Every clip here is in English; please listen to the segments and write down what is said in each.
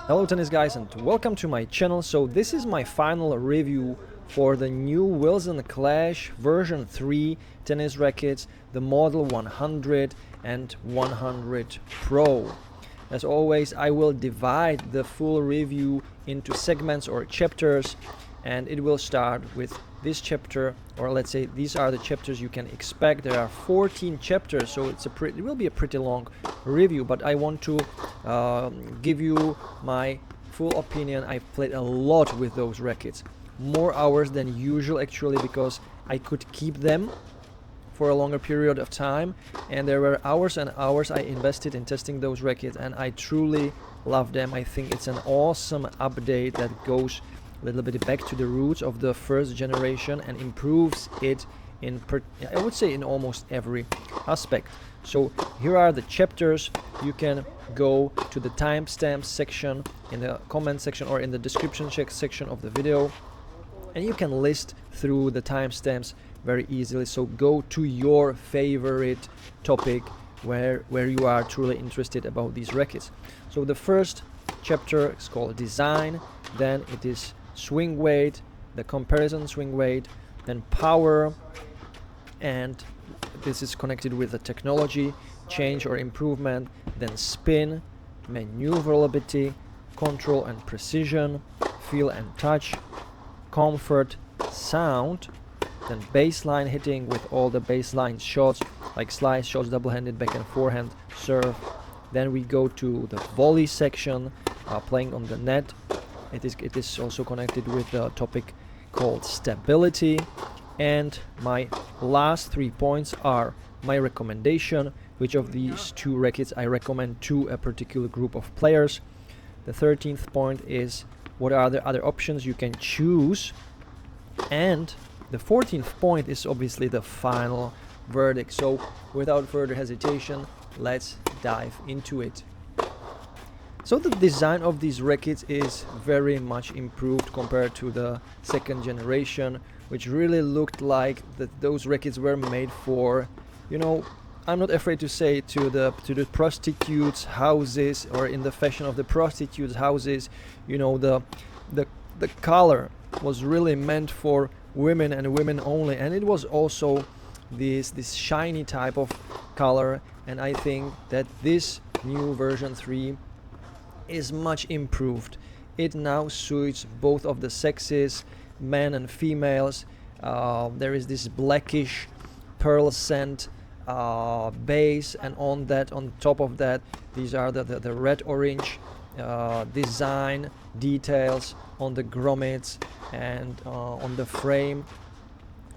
Hello tennis guys and welcome to my channel. So this is my final review for the new Wilson Clash version 3 tennis rackets, the model 100 and 100 Pro. As always, I will divide the full review into segments or chapters, and it will start with this chapter, or let's say these are the chapters you can expect. There are 14 chapters, so it will be a pretty long review, but I want to give you my full opinion. I've played a lot with those rackets, more hours than usual actually, because I could keep them for a longer period of time, and there were hours and hours I invested in testing those rackets, and I truly love them. I think it's an awesome update that goes a little bit back to the roots of the first generation and improves it I would say in almost every aspect. So here are the chapters. You can go to the timestamps section in the comment section or in the description section of the video, and you can list through the timestamps very easily. So go to your favorite topic where you are truly interested about these rackets. So the first chapter is called design, then it is swing weight, the comparison swing weight, then power, and this is connected with the technology change or improvement, then spin, maneuverability, control and precision, feel and touch, comfort, sound, then baseline hitting with all the baseline shots like slice shots, double-handed, backhand, forehand, serve. Then we go to the volley section, playing on the net. It is also connected with the topic called stability. And my last 3 points are my recommendation, which of these two rackets I recommend to a particular group of players. The 13th point is what are the other options you can choose, and the 14th point is obviously the final verdict. So without further hesitation, let's dive into it. So the design of these rackets is very much improved compared to the second generation, which really looked like that those rackets were made for, I'm not afraid to say, to the prostitutes' houses, or in the fashion of the prostitutes' houses. The color was really meant for women and women only, and it was also this shiny type of color. And I think that this new version 3 is much improved. It now suits both of the sexes, men and females. There is this blackish pearl scent base, and on top of that, these are the red orange design details on the grommets and on the frame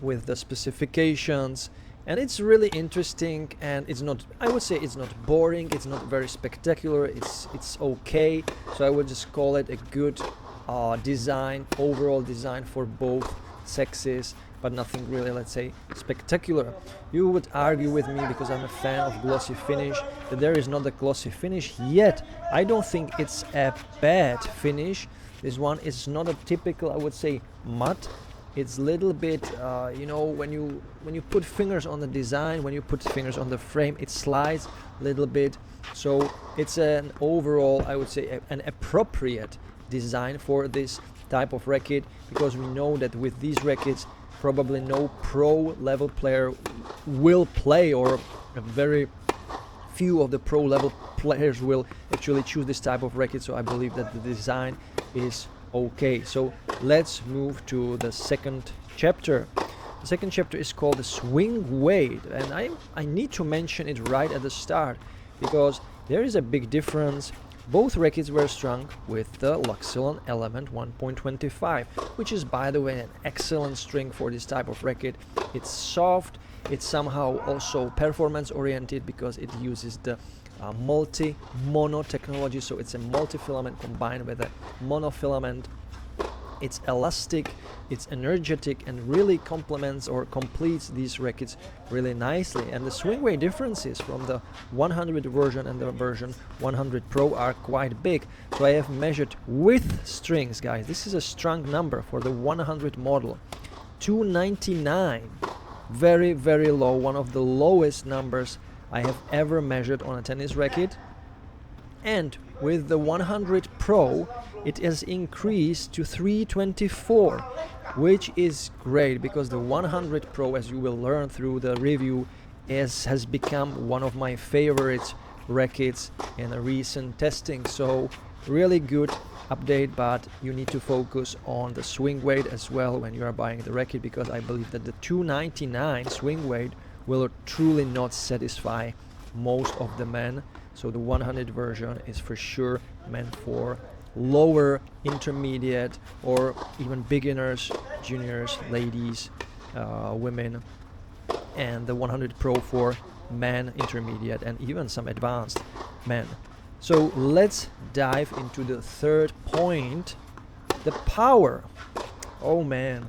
with the specifications. And it's really interesting, and it's not, I would say it's not boring, it's not very spectacular, it's okay. So I would just call it a good design, overall design for both sexes, but nothing really, let's say, spectacular. You would argue with me, because I'm a fan of glossy finish, that there is not a glossy finish yet. I don't think it's a bad finish. This one is not a typical, I would say, matte. It's a little bit, when you put fingers on the design, when you put fingers on the frame, it slides a little bit. So it's an overall, I would say, an appropriate design for this type of racket, because we know that with these rackets, probably no pro level player will play, or a very few of the pro level players will actually choose this type of racket. So I believe that the design is okay. So let's move to the second chapter. The second chapter is called the swing weight, and I need to mention it right at the start, because there is a big difference. Both rackets were strung with the Luxilon Element 1.25, which is, by the way, an excellent string for this type of racket. It's soft, it's somehow also performance oriented, because it uses the multi-mono technology. So it's a multi-filament combined with a monofilament. It's elastic, it's energetic, and really complements or completes these rackets really nicely. And the swing weight differences from the 100 version and the version 100 Pro are quite big. So I have measured with strings, guys. This is a strung number for the 100 model, 299. Very, very low, one of the lowest numbers I have ever measured on a tennis racket. And with the 100 Pro, it has increased to 324, which is great because the 100 Pro, as you will learn through the review, has become one of my favorite rackets in the recent testing. So really good update, but you need to focus on the swing weight as well when you are buying the racket, because I believe that the 299 swing weight will truly not satisfy most of the men. So the 100 version is for sure meant for lower, intermediate, or even beginners, juniors, ladies, women, and the 100 Pro for men, intermediate, and even some advanced men. So let's dive into the third point, the power. Oh man,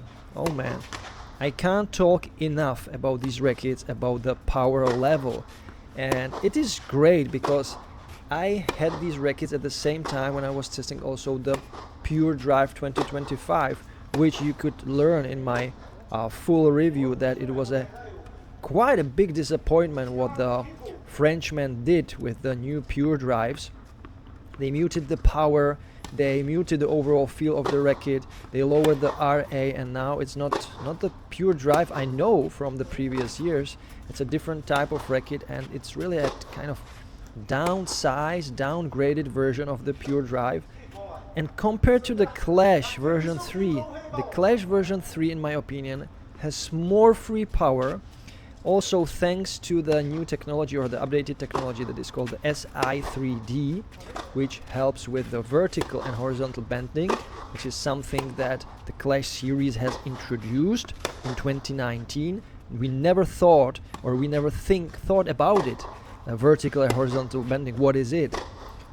I can't talk enough about these rackets, about the power level. And it is great because I had these rackets at the same time when I was testing also the Pure Drive 2025, which you could learn in my full review that it was quite a big disappointment what the Frenchmen did with the new Pure Drives. They muted the power, they muted the overall feel of the racket, they lowered the RA, and now it's not the Pure Drive I know from the previous years. It's a different type of racket, and it's really a kind of downsized, downgraded version of the Pure Drive. And compared to the Clash version 3, the Clash version 3 in my opinion has more free power, also thanks to the new technology or the updated technology that is called the SI3D, which helps with the vertical and horizontal bending, which is something that the Clash series has introduced in 2019. We never thought, or we never thought about it, vertical and horizontal bending, what is it?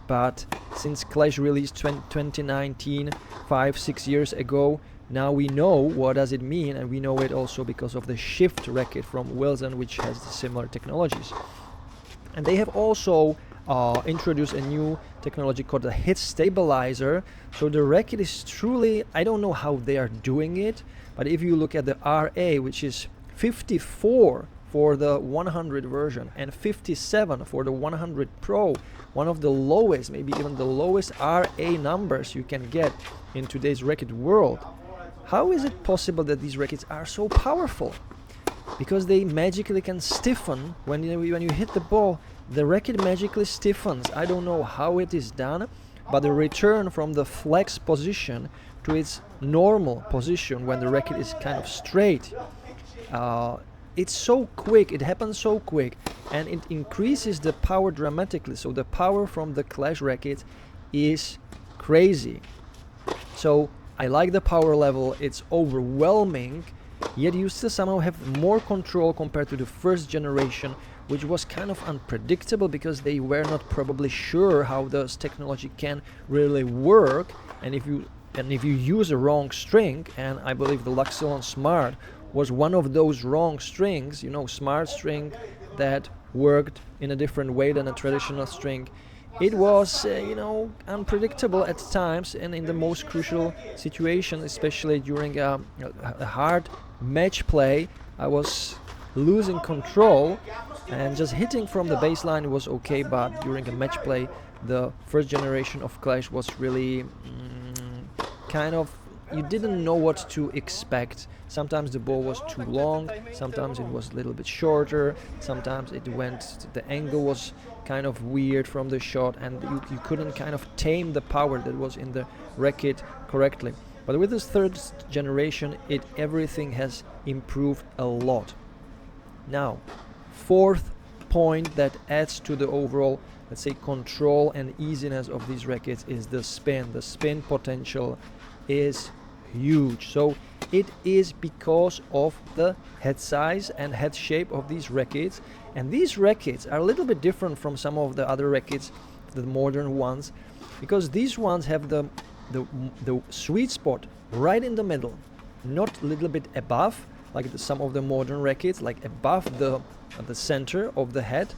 But since Clash released 2019, 5-6 years ago, now we know what does it mean, and we know it also because of the Shift racket from Wilson, which has similar technologies. And they have also introduced a new technology called the hit stabilizer. So the racket is truly, I don't know how they are doing it, but if you look at the RA, which is 54 for the 100 version and 57 for the 100 Pro, one of the lowest, maybe even the lowest RA numbers you can get in today's racket world. How is it possible that these rackets are so powerful? Because they magically can stiffen when you hit the ball. The racket magically stiffens. I don't know how it is done, but the return from the flex position to its normal position when the racket is kind of straight, it's so quick, it happens so quick, and it increases the power dramatically. So the power from the Clash racket is crazy. So I like the power level, it's overwhelming, yet you still somehow have more control compared to the first generation, which was kind of unpredictable because they were not probably sure how this technology can really work, and if you use a wrong string, and I believe the Luxilon Smart was one of those wrong strings, smart string that worked in a different way than a traditional string. It was, unpredictable at times, and in the most crucial situation, especially during a hard match play, I was losing control, and just hitting from the baseline was okay, but during a match play, the first generation of Clash was really kind of, you didn't know what to expect. Sometimes the ball was too long, sometimes it was a little bit shorter, sometimes the angle was kind of weird from the shot, and you couldn't kind of tame the power that was in the racket correctly. But with this third generation, everything has improved a lot. Now, fourth point that adds to the overall, let's say, control and easiness of these rackets is the spin. The spin potential is huge. So it is because of the head size and head shape of these rackets, and these rackets are a little bit different from some of the other rackets, the modern ones, because these ones have the sweet spot right in the middle, not a little bit above like some of the modern rackets, like above the center of the head,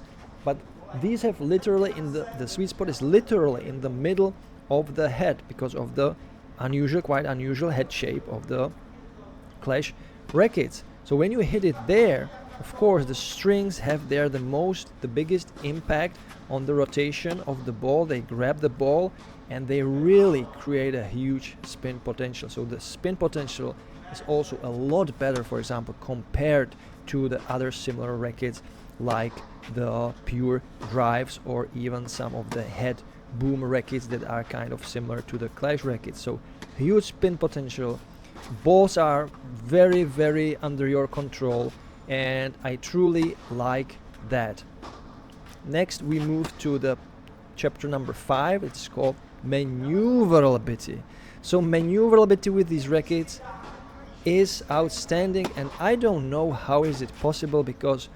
but these have literally the sweet spot is literally in the middle of the head because of the quite unusual head shape of the Clash rackets. So when you hit it there, Of course, the strings have there the biggest impact on the rotation of the ball. They grab the ball and they really create a huge spin potential. So the spin potential is also a lot better, for example, compared to the other similar rackets like the pure drives or even some of the head boom rackets that are kind of similar to the Clash rackets. So huge spin potential. Balls are very, very under your control, and I truly like that. Next we move to the chapter number 5. It's called Manooovrlbity. So Manooovrlbity with these rackets is outstanding, and I don't know how is it possible, because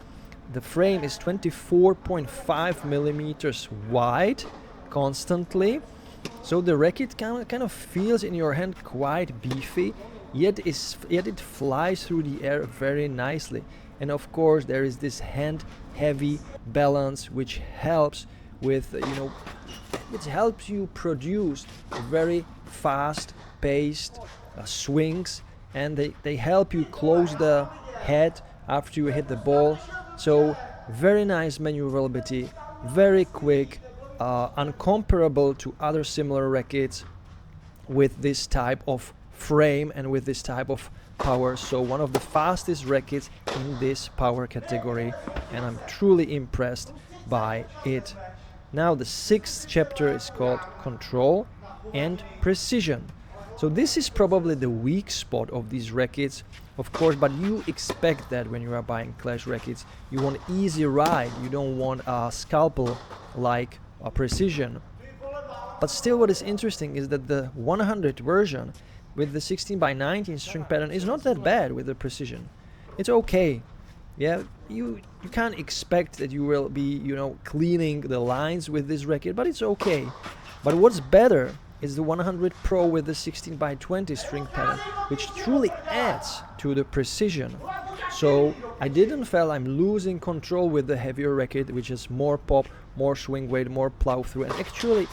the frame is 24.5 millimeters wide constantly, so the racket kind of feels in your hand quite beefy, yet it flies through the air very nicely. And of course there is this hand heavy balance which helps with it helps you produce very fast paced swings, and they help you close the head after you hit the ball. So very nice maneuverability, very quick, uncomparable to other similar rackets with this type of frame and with this type of power. So one of the fastest rackets in this power category, and I'm truly impressed by it. Now the 6th chapter is called Control and Precision. So this is probably the weak spot of these rackets, of course, but you expect that when you are buying Clash rackets. You want easy ride, you don't want a scalpel like a Precision. But still, what is interesting is that the 100 version with the 16x19 string pattern is not that bad with the Precision. It's okay. Yeah, you can't expect that you will be, cleaning the lines with this racket, but it's okay. But what's better is the 100 Pro with the 16x20 string pattern, which truly adds to the precision. So I didn't feel I'm losing control with the heavier racket, which is more pop, more swing weight, more plow through, and actually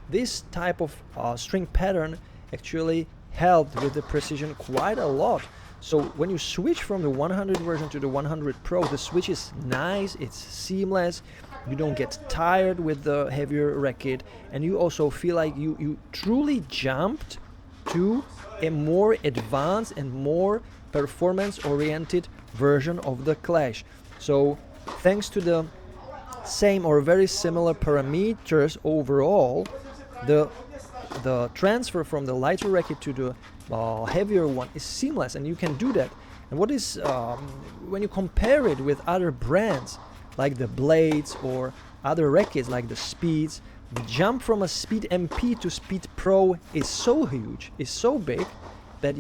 this type of string pattern actually helped with the precision quite a lot. So when you switch from the 100 version to the 100 Pro, the switch is nice, it's seamless, you don't get tired with the heavier racket, and you also feel like you truly jumped to a more advanced and more performance-oriented version of the Clash. So thanks to the same or very similar parameters overall, the transfer from the lighter racket to the heavier one is seamless, and you can do that. And what is when you compare it with other brands like the Blades or other rackets like the Speeds, the jump from a Speed MP to Speed Pro is so huge, is so big, that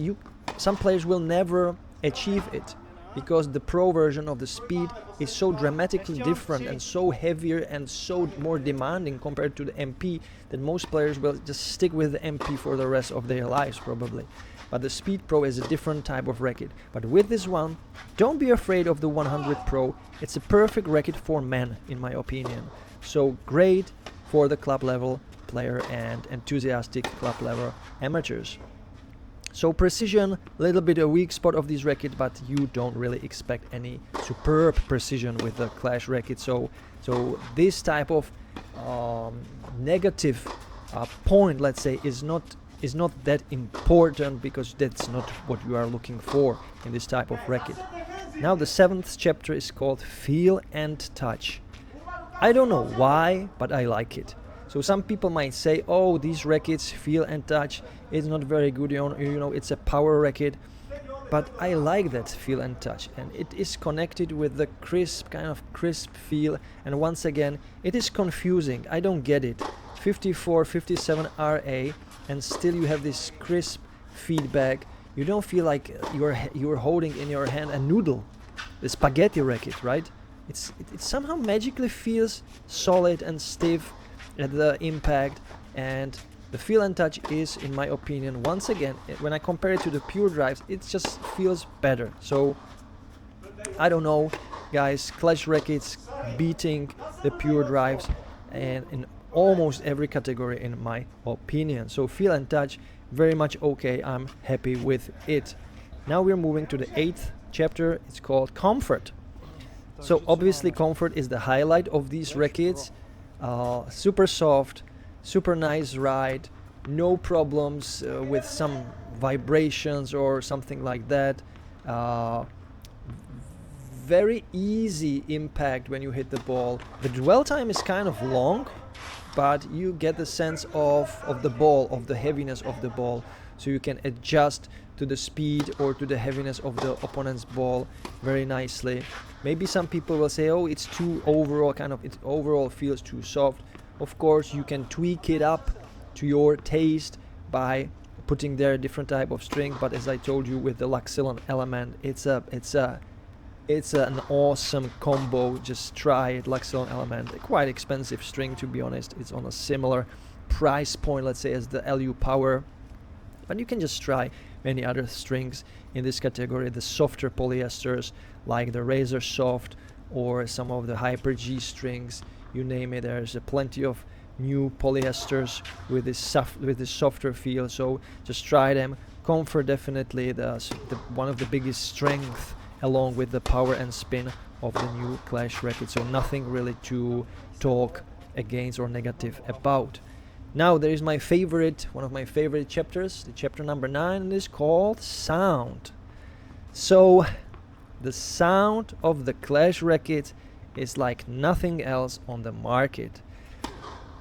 some players will never achieve it, because the Pro version of the Speed is so dramatically different and so heavier and so more demanding compared to the MP that most players will just stick with the MP for the rest of their lives probably. But the Speed Pro is a different type of racket. But with this one, don't be afraid of the 100 Pro. It's a perfect racket for men, in my opinion. So great for the club level player and enthusiastic club level amateurs. So precision, a little bit a weak spot of this racket, but you don't really expect any superb precision with the Clash racket. So this type of negative point, let's say, is not that important, because that's not what you are looking for in this type of racket. Now the 7th chapter is called Feel and Touch. I don't know why, but I like it. So some people might say, oh, these rackets feel and touch, it's not very good, it's a power racket. But I like that feel and touch, and it is connected with the kind of crisp feel, and once again, it is confusing. I don't get it. 54, 57 RA, and still you have this crisp feedback. You don't feel like you're holding in your hand a noodle, the spaghetti racket, right? It somehow magically feels solid and stiff at the impact, and the feel and touch is, in my opinion, once again, when I compare it to the pure drives, it just feels better. So I don't know, guys, Clash rackets beating the pure drives and in almost every category, in my opinion. So feel and touch, very much okay, I'm happy with it. Now we're moving to the 8th chapter. It's called Comfort. So obviously comfort is the highlight of these rackets. Super soft, super nice ride, no problems with some vibrations or something like that. Very easy impact when you hit the ball. The dwell time is kind of long, but you get the sense of the ball, of the heaviness of the ball, so you can adjust to the speed or to the heaviness of the opponent's ball very nicely. Maybe some people will say, oh, it's too overall, it overall feels too soft. Of course, you can tweak it up to your taste by putting there a different type of string, but as I told you, with the Luxilon element, it's an awesome combo. Just try it. Luxilon element, a quite expensive string, to be honest. It's on a similar price point, let's say, as the LU Power, but you can just try many other strings in this category, the softer polyesters like the Razor Soft or some of the Hyper G strings, you name it. There's plenty of new polyesters with this softer feel, so just try them. Comfort definitely the one of the biggest strengths, along with the power and spin of the new Clash racket, so nothing really to talk against or negative about. Now there is my favorite, one of my favorite chapters, the chapter number 9, and is called Sound. So the sound of the Clash racket is like nothing else on the market.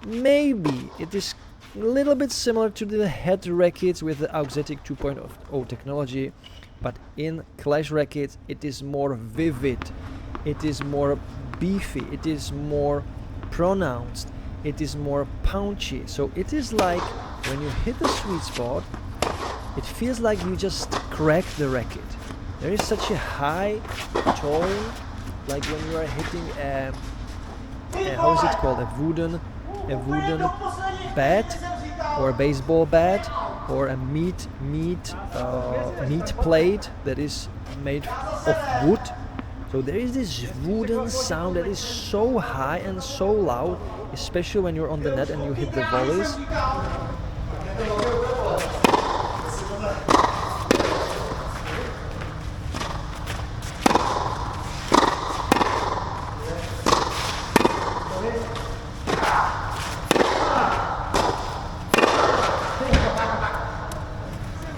Maybe it is a little bit similar to the head rackets with the Auxetic 2.0 technology, but in Clash rackets it is more vivid, it is more beefy, it is more pronounced, it is more punchy. So it is like when you hit the sweet spot, it feels like you just cracked the racket. There is such a high tone, like when you are hitting a how is it called, a wooden bat or a baseball bat or a meat plate that is made of wood. So there is this wooden sound that is so high and so loud, especially when you're on the net and you hit the volleys.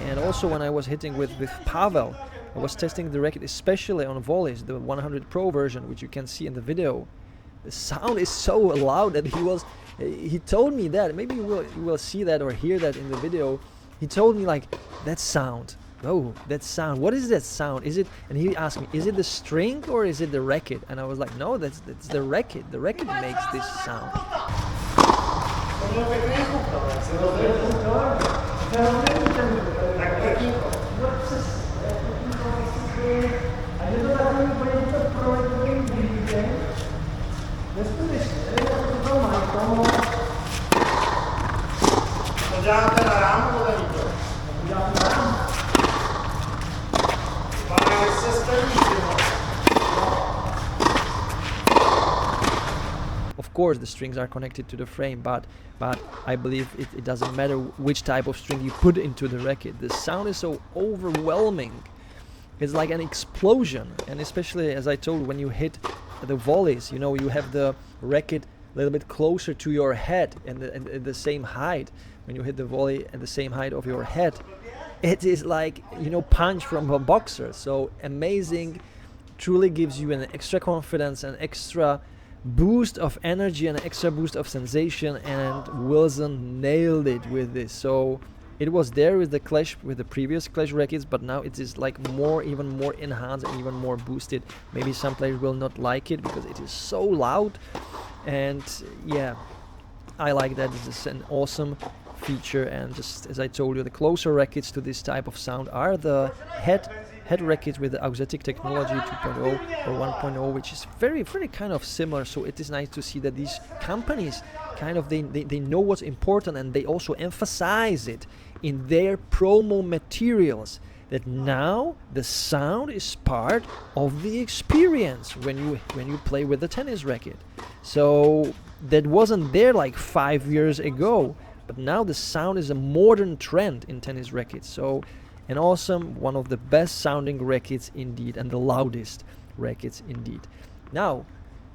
And also when I was hitting with Pavel, I was testing the racket, especially on volleys, the 100 Pro version, which you can see in the video. The sound is so loud that he told me that, maybe you will see that or hear that in the video. He told me like, that sound, oh, that sound, what is that sound? Is it, and he asked me, is it the string or is it the racket? And I was like, no, that's the racket. The racket makes this sound. Of course the strings are connected to the frame, but I believe it doesn't matter which type of string you put into the racket. The sound is so overwhelming. It's like an explosion, and especially, as I told, when you hit the volleys, you know, you have the racket a little bit closer to your head and the same height. When you hit the volley at the same height of your head, it is like, you know, punch from a boxer. So amazing, truly gives you an extra confidence, an extra boost of energy, and an extra boost of sensation, and Wilson nailed it with this. So it was there with the Clash, with the previous Clash rackets, but now it is like even more enhanced and even more boosted. Maybe some players will not like it because it is so loud, and yeah, I like that. This is an awesome feature. And just as I told you, the closer rackets to this type of sound are the head rackets with the Auxetic technology 2.0 or 1.0, which is very kind of similar. So it is nice to see that these companies kind of they know what's important, and they also emphasize it in their promo materials, that now the sound is part of the experience when you play with the tennis racket. So that wasn't there like 5 years ago, but now the sound is a modern trend in tennis rackets. So an awesome, one of the best sounding rackets indeed, and the loudest rackets indeed. Now,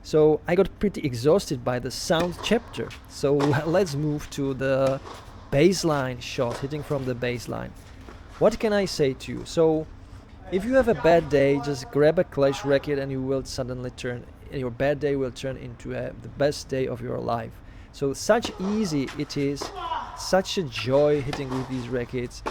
so I got pretty exhausted by the sound chapter, so let's move to the baseline shot, hitting from the baseline. What can I say to you? So if you have a bad day, just grab a clash racket and you will suddenly your bad day will turn into the best day of your life. So such easy it is, such a joy hitting with these rackets.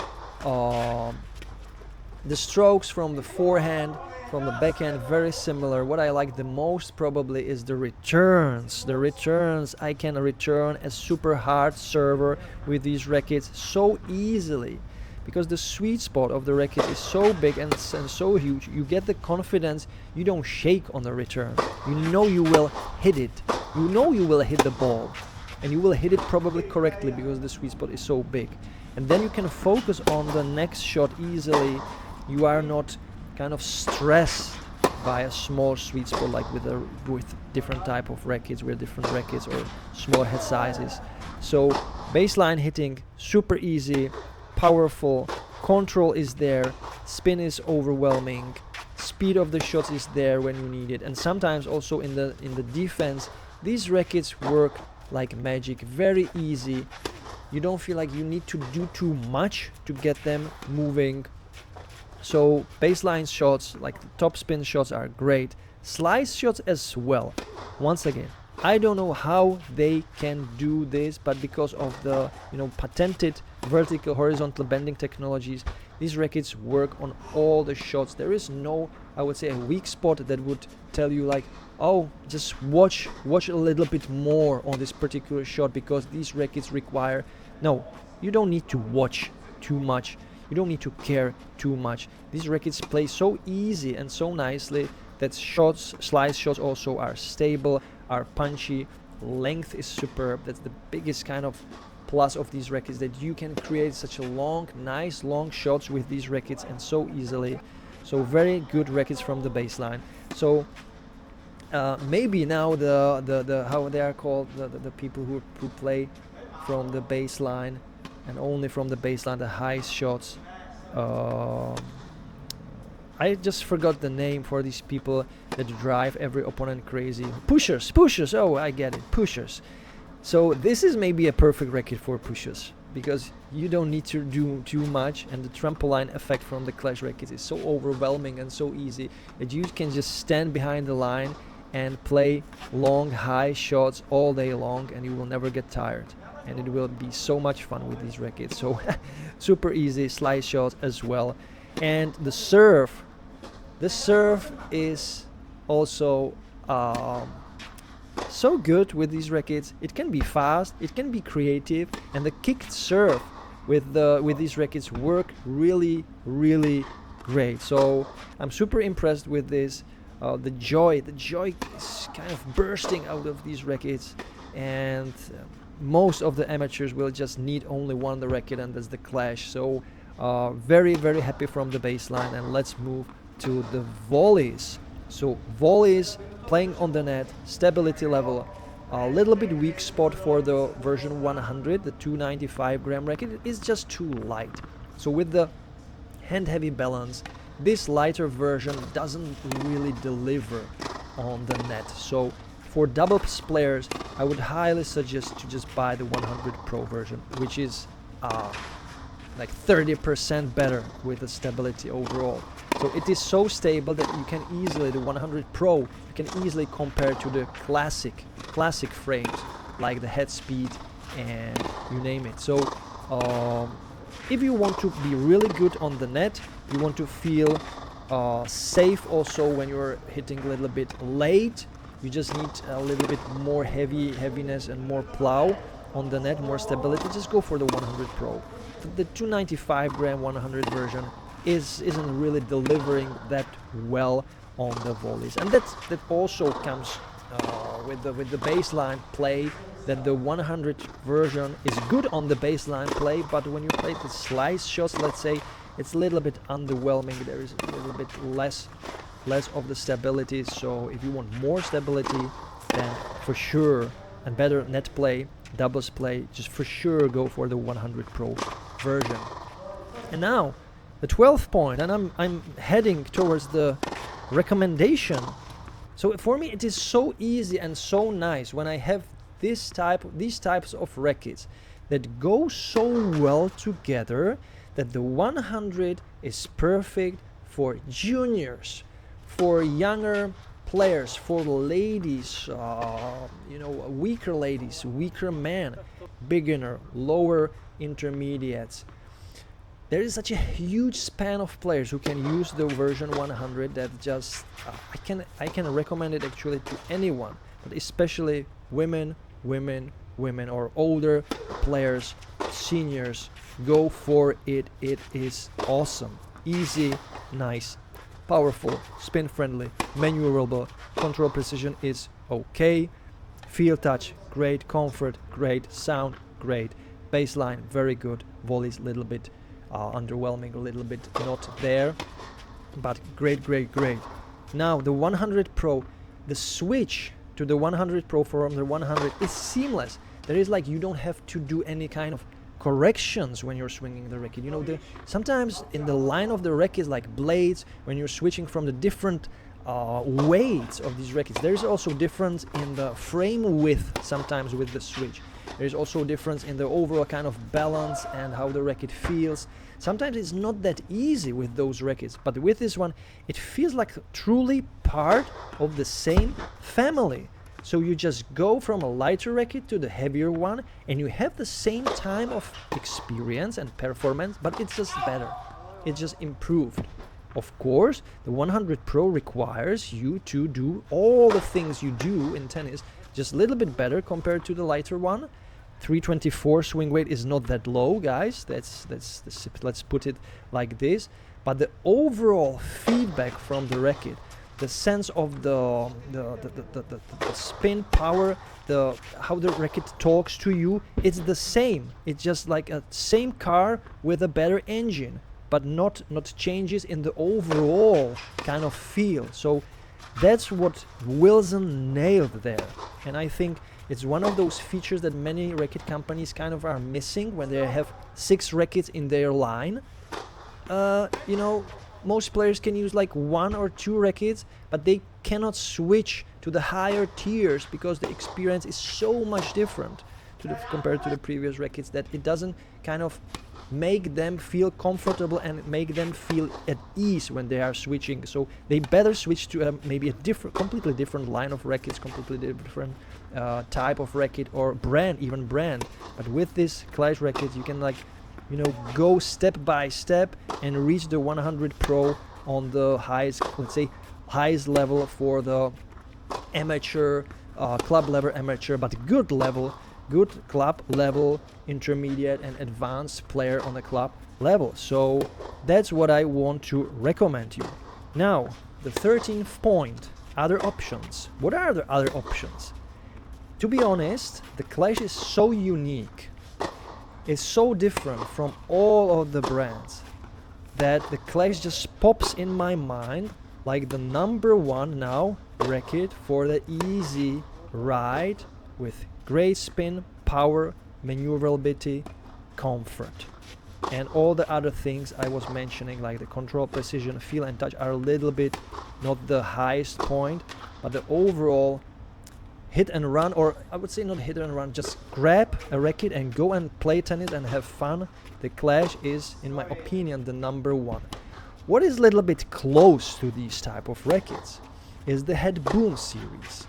The strokes from the forehand, from the backhand, very similar. What I like the most probably is the returns. The returns, I can return a super hard server with these rackets so easily, because the sweet spot of the racket is so big and so huge. You get the confidence, you don't shake on the return. You know you will hit it. You know you will hit the ball. And you will hit it probably correctly because the sweet spot is so big. And then you can focus on the next shot easily. You are not kind of stressed by a small sweet spot like with different type of rackets, with different rackets or small head sizes. So baseline hitting, super easy, powerful, control is there, spin is overwhelming, speed of the shots is there when you need it, and sometimes also in the defense these rackets work like magic, very easy. You don't feel like you need to do too much to get them moving. So baseline shots, like the top spin shots, are great. Slice shots as well. Once again, I don't know how they can do this, but because of the patented vertical horizontal bending technologies, these rackets work on all the shots. There is no, I would say, a weak spot that would tell you like, oh, just watch a little bit more on this particular shot because these rackets require. No, you don't need to watch too much. You don't need to care too much. These rackets play so easy and so nicely that slice shots also are stable, are punchy. Length is superb. That's the biggest kind of plus of these rackets, that you can create such a nice long shots with these rackets and so easily. So very good rackets from the baseline. So maybe now the how they are called, the people who play from the baseline and only from the baseline, the high shots. I just forgot the name for these people that drive every opponent crazy. Pushers. Oh, I get it. Pushers. So this is maybe a perfect racket for pushers because you don't need to do too much, and the trampoline effect from the clash racket is so overwhelming and so easy that you can just stand behind the line and play long high shots all day long and you will never get tired. And it will be so much fun with these rackets. So super easy slice shots as well. And the serve is also so good with these rackets. It can be fast, it can be creative, and the kicked serve with these rackets work really great. So I'm super impressed with this. The joy is kind of bursting out of these rackets, and most of the amateurs will just need only one the racket, and that's the clash. So very happy from the baseline. And let's move to the volleys. So volleys, playing on the net, stability level, a little bit weak spot for the version 100, the 295 gram racket is just too light. So with the hand heavy balance, this lighter version doesn't really deliver on the net. So for doubles players, I would highly suggest to just buy the 100 Pro version, which is like 30% better with the stability overall. So it is so stable that you can easily, the 100 Pro, you can easily compare to the classic frames, like the head speed and you name it. So if you want to be really good on the net, you want to feel safe also when you're hitting a little bit late, you just need a little bit more heaviness and more plow on the net, more stability, just go for the 100 Pro. The 295 gram 100 version isn't really delivering that well on the volleys, and that also comes with the baseline play, that the 100 version is good on the baseline play, but when you play the slice shots, let's say, it's a little bit underwhelming. There is a little bit less of the stability. So if you want more stability, then for sure, and better net play, doubles play, just for sure go for the 100 Pro version. And now the 12th point, and I'm heading towards the recommendation So for me, it is so easy and so nice when I have these types of rackets that go so well together, that the 100 is perfect for juniors, for younger players, for ladies, weaker ladies, weaker men, beginner, lower intermediates. There is such a huge span of players who can use the version 100 that just I can recommend it actually to anyone, but especially women, or older players, seniors. Go for it. It is awesome, easy, nice, powerful, spin friendly, maneuverable, control precision is okay, feel touch great, comfort great, sound great, baseline very good, volleys little bit underwhelming, a little bit not there, but great. Now the 100 Pro, the switch to the 100 Pro from the 100 is seamless. There is like, you don't have to do any kind of corrections when you're swinging the racket. Sometimes in the line of the rackets, like blades, when you're switching from the different weights of these rackets, there's also difference in the frame width sometimes with the switch. There's also difference in the overall kind of balance and how the racket feels. Sometimes it's not that easy with those rackets, but with this one it feels like truly part of the same family. So you just go from a lighter racket to the heavier one, and you have the same time of experience and performance, but it's just better. It's just improved. Of course, the 100 Pro requires you to do all the things you do in tennis just a little bit better compared to the lighter one. 324 swing weight is not that low, guys. Let's put it like this. But the overall feedback from the racket, the sense of the spin power, how the racket talks to you, it's the same. It's just like a same car with a better engine, but not changes in the overall kind of feel. So that's what Wilson nailed there, and I think it's one of those features that many racket companies kind of are missing when they have 6 rackets in their line. Most players can use like 1 or 2 rackets, but they cannot switch to the higher tiers because the experience is so much different compared to the previous rackets, that it doesn't kind of make them feel comfortable and make them feel at ease when they are switching. So they better switch to maybe a completely different line of rackets, completely different type of racket or brand. But with this Clash racket, you can go step by step and reach the 100 Pro on the highest, let's say, highest level for the amateur, club level amateur, but good club level, intermediate and advanced player on the club level. So that's what I want to recommend you. Now, the 13th point, other options. What are the other options? To be honest, the Clash is so unique. It's so different from all of the brands that the Clash just pops in my mind like the number one now racket for the easy ride with great spin, power, maneuverability, comfort. And all the other things I was mentioning, like the control, precision, feel and touch, are a little bit not the highest point, but the overall hit and run, or I would say not hit and run, just grab a racket and go and play tennis and have fun. The Clash is, in my opinion, the number one. What is a little bit close to these type of rackets is the Head Boom series.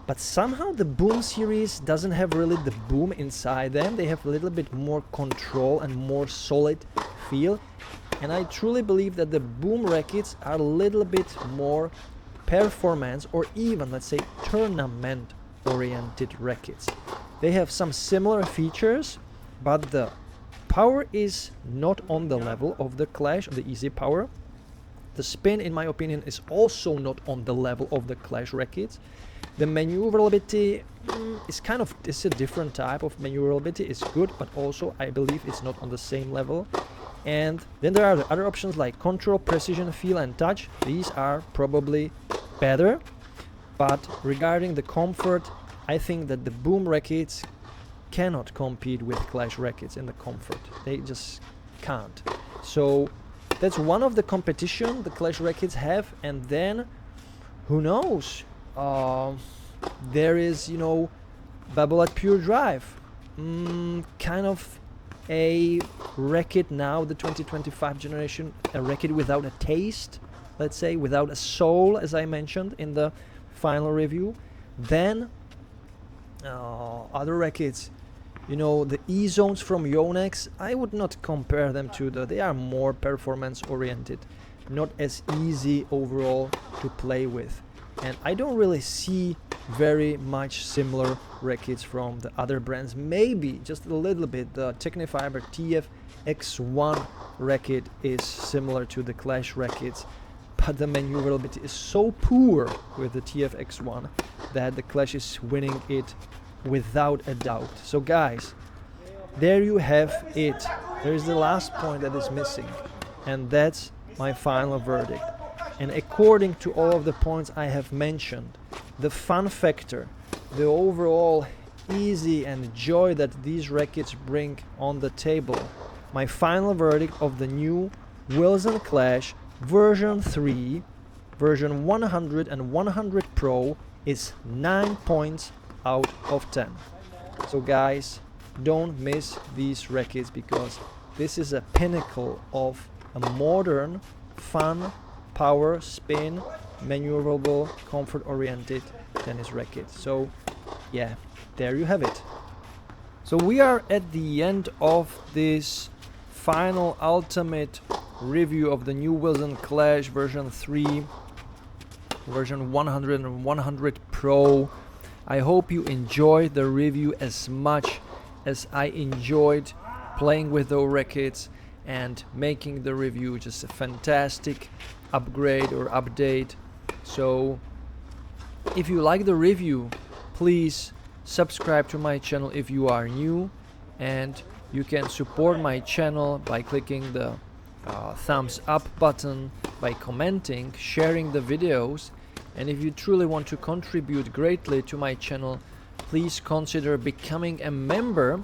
But somehow the Boom series doesn't have really the boom inside them. They have a little bit more control and more solid feel. And I truly believe that the Boom rackets are a little bit more performance, or even, let's say, tournament oriented rackets. They have some similar features, but the power is not on the level of the Clash, of the easy power. The spin, in my opinion, is also not on the level of the Clash rackets. The maneuverability is a different type of maneuverability. It's good, but also I believe it's not on the same level. And then there are the other options like control, precision, feel and touch. These are probably better, but regarding the comfort, I think that the Boom rackets cannot compete with Clash rackets in the comfort. They just can't. So that's one of the competition the Clash rackets have, and then who knows, there is, you know, Babolat Pure Drive, kind of a racket now, the 2025 generation, a racket without a taste, let's say, without a soul, as I mentioned in the final review. Then other rackets, you know, the E-Zones from Yonex, I would not compare them to they are more performance oriented, not as easy overall to play with. And I don't really see very much similar rackets from the other brands. Maybe just a little bit. The Technifiber TF X1 racket is similar to the Clash rackets, but the maneuverability is so poor with the TF X1 that the Clash is winning it without a doubt. So guys, there you have it. There is the last point that is missing, and that's my final verdict. And according to all of the points I have mentioned, the fun factor, the overall easy and joy that these rackets bring on the table, my final verdict of the new Wilson Clash version 3, version 100 and 100 Pro is 9 points out of 10. So guys, don't miss these rackets, because this is a pinnacle of a modern, fun, power, spin, maneuverable, comfort-oriented tennis racket. So yeah, there you have it. So we are at the end of this final ultimate review of the new Wilson Clash version 3, version 100 and 100 Pro. I hope you enjoyed the review as much as I enjoyed playing with those rackets and making the review just a fantastic upgrade or update. So if you like the review, please subscribe to my channel if you are new, and you can support my channel by clicking the thumbs up button, by commenting, sharing the videos. And if you truly want to contribute greatly to my channel, please consider becoming a member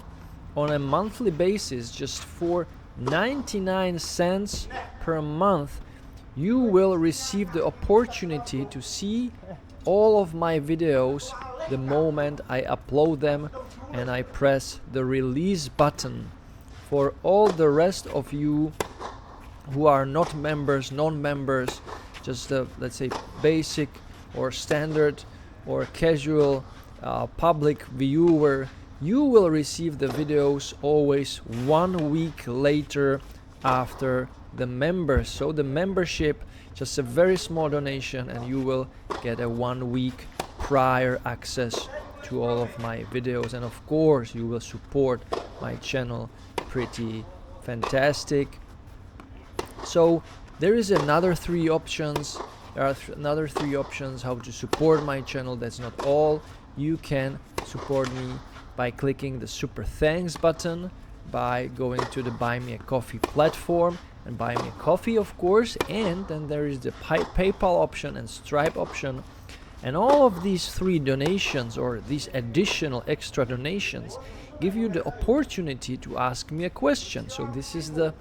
on a monthly basis. Just for 99 cents per month, you will receive the opportunity to see all of my videos the moment I upload them and I press the release button. For all the rest of you who are not members, non-members, just the, let's say, basic or standard or casual public viewer, you will receive the videos always 1 week later after the members. So the membership, just a very small donation, and you will get a 1 week prior access to all of my videos. And of course you will support my channel pretty fantastic. So there is another 3 options. There are another 3 options how to support my channel. That's not all. You can support me by clicking the super thanks button, by going to the buy me a coffee platform and buy me a coffee, of course. And then there is the PayPal option and Stripe option. And all of these 3 donations, or these additional extra donations, give you the opportunity to ask me a question. So this is the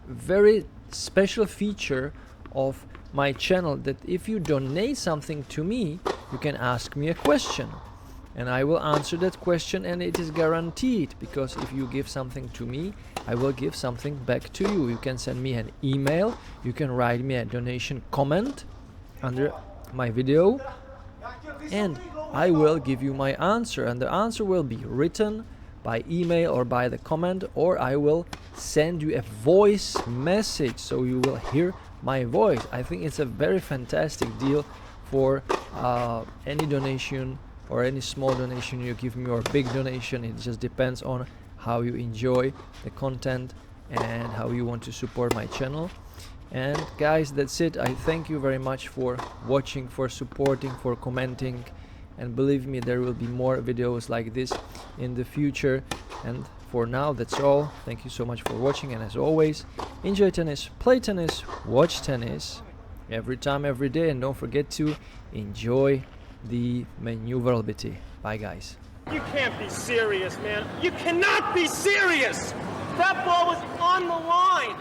very special feature of my channel, that if you donate something to me, you can ask me a question and I will answer that question, and it is guaranteed, because if you give something to me, I will give something back to you. You can send me an email, you can write me a donation comment under my video, and I will give you my answer, and the answer will be written by email or by the comment, or I will send you a voice message so you will hear my voice. I think it's a very fantastic deal for any donation, or any small donation you give me, or big donation. It just depends on how you enjoy the content and how you want to support my channel. And guys, that's it. I thank you very much for watching, for supporting, for commenting, and believe me, there will be more videos like this in the future. And for now, that's all. Thank you so much for watching, and as always, enjoy tennis, play tennis, watch tennis every time, every day, and don't forget to enjoy the Manooovrlbity. Bye guys. You can't be serious, man. You cannot be serious! That ball was on the line!